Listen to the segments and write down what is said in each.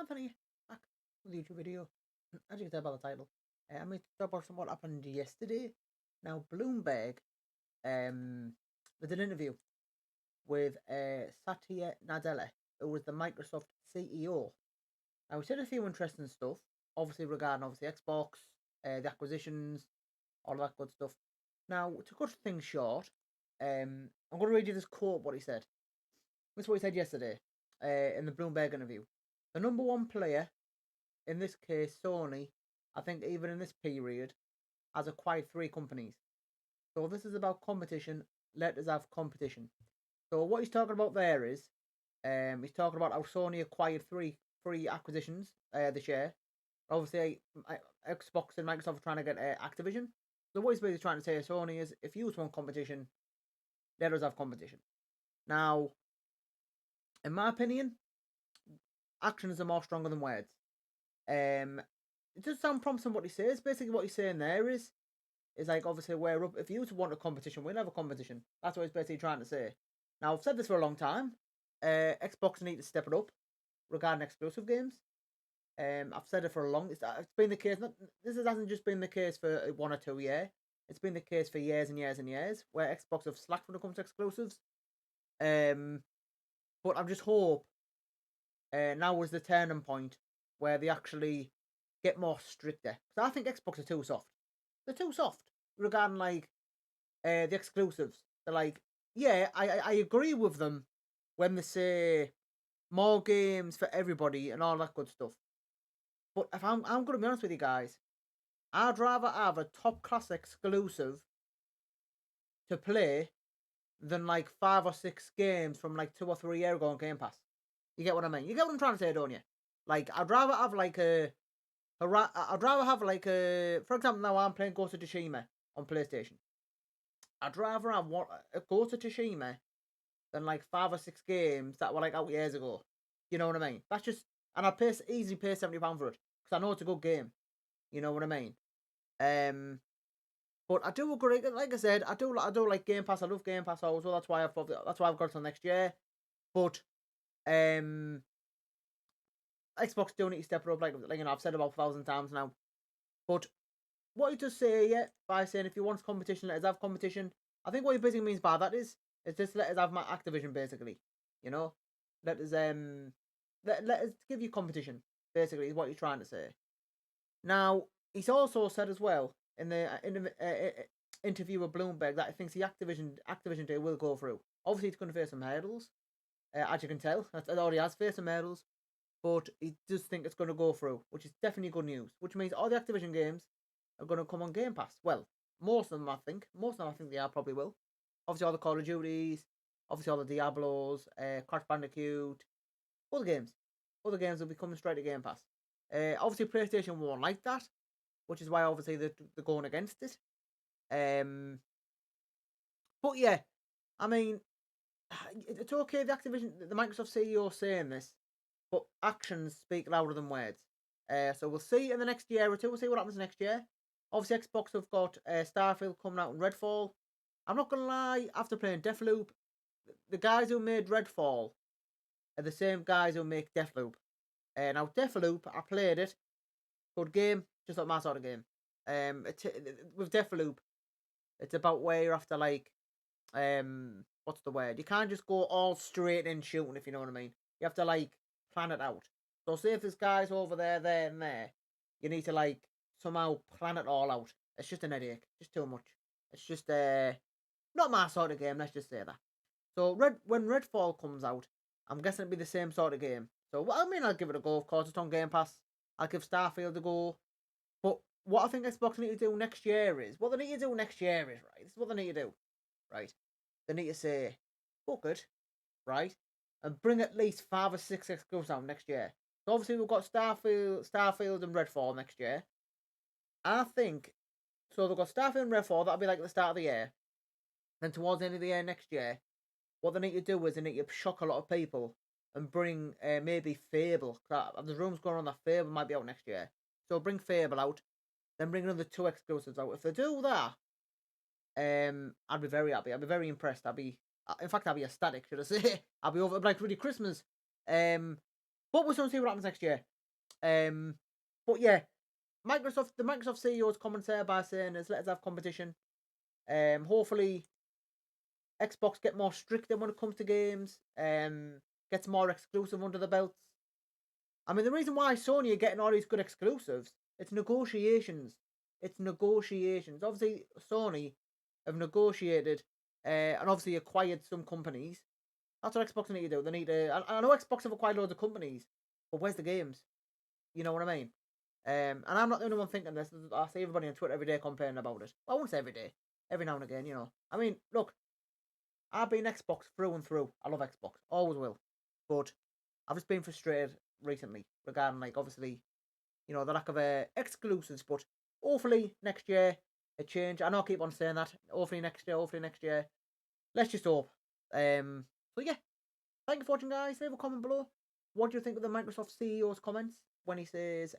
Anthony, back with a YouTube video. As you can tell by the title, I'm going to talk about what happened yesterday. Now, Bloomberg, they did an interview with Satya Nadella, who was the Microsoft CEO. Now, we said a few interesting stuff, obviously regarding Xbox, the acquisitions, all that good stuff. Now, to cut things short, I'm going to read you this quote, what he said. This is what he said yesterday in the Bloomberg interview. The number one player, in this case Sony, I think even in this period, has acquired 3 companies. So this is about competition. Let us have competition. So what he's talking about there is, he's talking about how Sony acquired three acquisitions this year. Obviously, Xbox and Microsoft are trying to get Activision. So what he's basically trying to say to Sony is, if you want competition, let us have competition. Now, in my opinion, actions are more stronger than words. It does sound promising what he says. Basically, what he's saying there is like, obviously, we're up. If you want a competition, we'll have a competition. That's what he's basically trying to say. Now, I've said this for a long time. Xbox need to step it up regarding exclusive games. I've said it for a long. It's been the case. This hasn't just been the case for 1 or 2 years. It's been the case for years and years and years, where Xbox have slacked when it comes to exclusives. But I just hope now is the turning point where they actually get more stricter. Because I think Xbox are too soft. They're too soft regarding like the exclusives. They're like, yeah, I agree with them when they say more games for everybody and all that good stuff. But if I'm gonna be honest with you guys, I'd rather have a top class exclusive to play than like 5 or 6 games from like 2 or 3 years ago on Game Pass. You get what I mean? You get what I'm trying to say, don't you? Like, I'd rather have like I'd rather have like for example, now I'm playing Ghost of Tsushima on PlayStation. I'd rather have a Ghost of Tsushima than like 5 or 6 games that were like out years ago. You know what I mean? That's just, and I'd easily pay £70 for it because I know it's a good game. You know what I mean? But I do agree. Like I said, I do like Game Pass. I love Game Pass also. That's why I've got it till next year. But Xbox do need to step it up. Like I've said about 1,000 times now. But what he does say, yeah, by saying if you want competition, let us have competition. I think what he basically means by that is just let us have my Activision, basically. You know, let us let us give you competition. Basically, is what he's trying to say. Now, he's also said as well in the interview with Bloomberg that he thinks the Activision deal will go through. Obviously, it's going to face some hurdles, as you can tell. It already has faced some hurdles, but he does think it's going to go through, which is definitely good news. Which means all the Activision games are going to come on Game Pass. Well, most of them, I think. Most of them, I think they are probably will. Obviously, all the Call of Duties, obviously all the Diablos, Crash Bandicoot, other games. Other games will be coming straight to Game Pass. Obviously, PlayStation won't like that, which is why obviously they're going against it. But yeah, I mean, it's okay. The Microsoft CEO saying this, but actions speak louder than words. So we'll see in the next year or two. We'll see what happens next year. Obviously, Xbox have got Starfield coming out in Redfall. I'm not gonna lie. After playing Deathloop, the guys who made Redfall are the same guys who make Deathloop. Now Deathloop, I played it. Good game, just not my sort of game. With Deathloop, it's about where you're after like, what's the word? You can't just go all straight in shooting, if you know what I mean. You have to like plan it out. So say if there's guys over there, and there, you need to like somehow plan it all out. It's just an headache, just too much. It's just not my sort of game. Let's just say that. So when Redfall comes out, I'm guessing it'll be the same sort of game. So I mean, I'll give it a go. Of course, it's on Game Pass. I'll give Starfield a go. But what I think Xbox need to do next year is, what they need to do next year is, right, this is what they need to do, right? They need to say, fuck it, right? And bring at least 5 or 6 exclusives out next year. So obviously we've got Starfield and Redfall next year. I think, so they've got Starfield and Redfall, that'll be like the start of the year. Then towards the end of the year next year, what they need to do is they need to shock a lot of people and bring maybe Fable. There's rumors going on that Fable might be out next year. So bring Fable out, then bring another 2 exclusives out. If they do that, I'd be very happy. I'd be very impressed. In fact, I'd be ecstatic, should I say? I'll be over like really Christmas. But we'll soon see what happens next year. But yeah, the Microsoft CEO's comments there by saying is let's have competition. Hopefully Xbox get more strict when it comes to games. Gets more exclusive under the belts. I mean, the reason why Sony are getting all these good exclusives, it's negotiations. It's negotiations. Obviously, Sony have negotiated and obviously acquired some companies. That's what Xbox need to do. They need to. I know Xbox have acquired loads of companies, but where's the games? You know what I mean? And I'm not the only one thinking this. I see everybody on Twitter every day complaining about it. Well, I won't say every day. Every now and again, you know. I mean, look, I've been Xbox through and through. I love Xbox. Always will. But I've just been frustrated recently regarding, like, obviously, you know, the lack of exclusives. But hopefully next year it change. I know I keep on saying that. Hopefully next year. Hopefully next year. Let's just hope. So yeah, thank you for watching, guys. Leave a comment below. What do you think of the Microsoft CEO's comments when he says,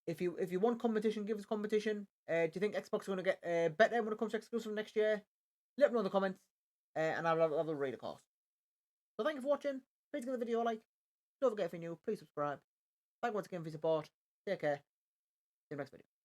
if you want competition, give us competition. Do you think Xbox is going to get better when it comes to exclusive next year? Let me know in the comments, and I'll read, of course. So thank you for watching. Please give the video a like. Don't forget if you're new, please subscribe. Thank you once again for your support. Take care. See you next video.